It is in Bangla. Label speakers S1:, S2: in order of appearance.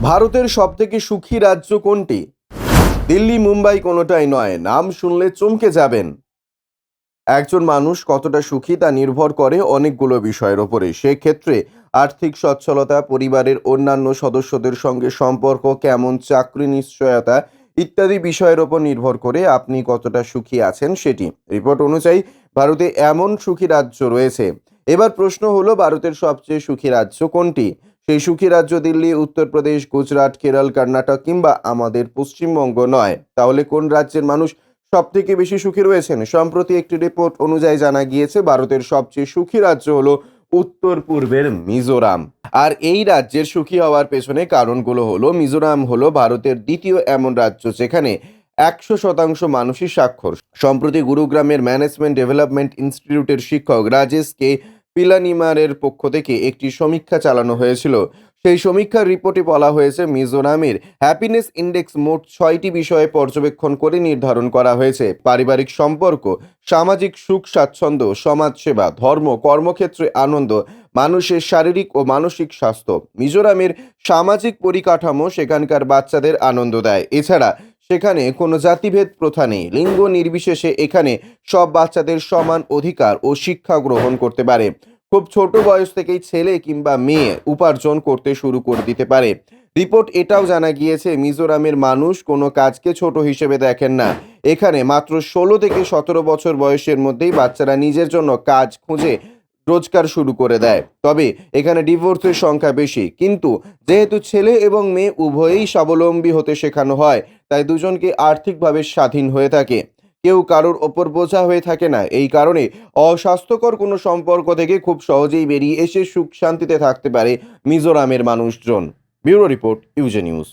S1: ভারতের সবথেকে সুখী রাজ্য কোনটি? দিল্লি, মুম্বাই কোনোটাই নয়। নাম শুনলে চমকে যাবেন। একজন মানুষ কতটা সুখী তা নির্ভর করে অনেকগুলো বিষয়ের ওপরে। সেক্ষেত্রে আর্থিক সচ্ছলতা, পরিবারের অন্যান্য সদস্যদের সঙ্গে সম্পর্ক কেমন, চাকরি নিশ্চয়তা ইত্যাদি বিষয়ের ওপর নির্ভর করে আপনি কতটা সুখী আছেন সেটি। রিপোর্ট অনুযায়ী ভারতে এমন সুখী রাজ্য রয়েছে। এবার প্রশ্ন হলো, ভারতের সবচেয়ে সুখী রাজ্য কোনটি? সেই সুখী রাজ্য দিল্লি, উত্তরপ্রদেশ, গুজরাট, কেরল, কর্ণাটক কিংবা আমাদের পশ্চিমবঙ্গ নয়। তাহলে কোন রাজ্যের মানুষ সবথেকে বেশি সুখী রয়েছেন? সম্প্রতি একটি রিপোর্ট অনুযায়ী জানা গিয়েছে ভারতের সবচেয়ে সুখী রাজ্য হলো উত্তর পূর্বের মিজোরাম। আর এই রাজ্যের সুখী হওয়ার পেছনে কারণগুলো হলো, মিজোরাম হলো ভারতের দ্বিতীয় এমন রাজ্য যেখানে 100% মানুষই স্বাক্ষর। সম্প্রতি গুরুগ্রামের ম্যানেজমেন্ট ডেভেলপমেন্ট ইনস্টিটিউটের শিক্ষক রাজেশ কে পিলানিমারের পক্ষ থেকে একটি সমীক্ষা চালানো হয়েছিল। সেই সমীক্ষার রিপোর্টে বলা হয়েছে, মিজোরামের হ্যাপিনেস ইন্ডেক্স মোট 6টি বিষয়ে পর্যবেক্ষণ করে নির্ধারণ করা হয়েছে: পারিবারিক সম্পর্ক, সামাজিক সুখ স্বাচ্ছন্দ্য, সমাজসেবা, ধর্ম, কর্মক্ষেত্রে আনন্দ, মানুষের শারীরিক ও মানসিক স্বাস্থ্য। মিজোরামের সামাজিক পরিকাঠামো সেখানকার বাচ্চাদের আনন্দ দেয়। এছাড়া সেখানে কোনো জাতিভেদ প্রথা নেই। লিঙ্গ নির্বিশেষে এখানে সব বাচ্চাদের সমান অধিকার ও শিক্ষা গ্রহণ করতে পারে। খুব ছোট বয়স থেকেই ছেলে কিংবা মেয়ে উপার্জন করতে শুরু করে দিতে পারে। রিপোর্ট এটাও জানা গিয়েছে, মিজোরামের মানুষ কোনো কাজকে ছোট হিসেবে দেখেন না। এখানে মাত্র 16 থেকে 17 বছর বয়সের মধ্যেই বাচ্চারা নিজের জন্য কাজ খুঁজে রোজগার শুরু করে দেয়। তবে এখানে ডিভোর্সের সংখ্যা বেশি, কিন্তু যেহেতু ছেলে এবং মেয়ে উভয়েই স্বাবলম্বী হতে শেখানো হয়, তাই দুজনকে আর্থিকভাবে স্বাধীন হয়ে থাকে। কেউ কারোর ওপর বোঝা হয়ে থাকে না। এই কারণে অস্বাস্থ্যকর কোনো সম্পর্ক থেকে খুব সহজেই বেরিয়ে এসে সুখ শান্তিতে থাকতে পারে মিজোরামের মানুষজন। ব্যুরো রিপোর্ট, ইউজে নিউজ।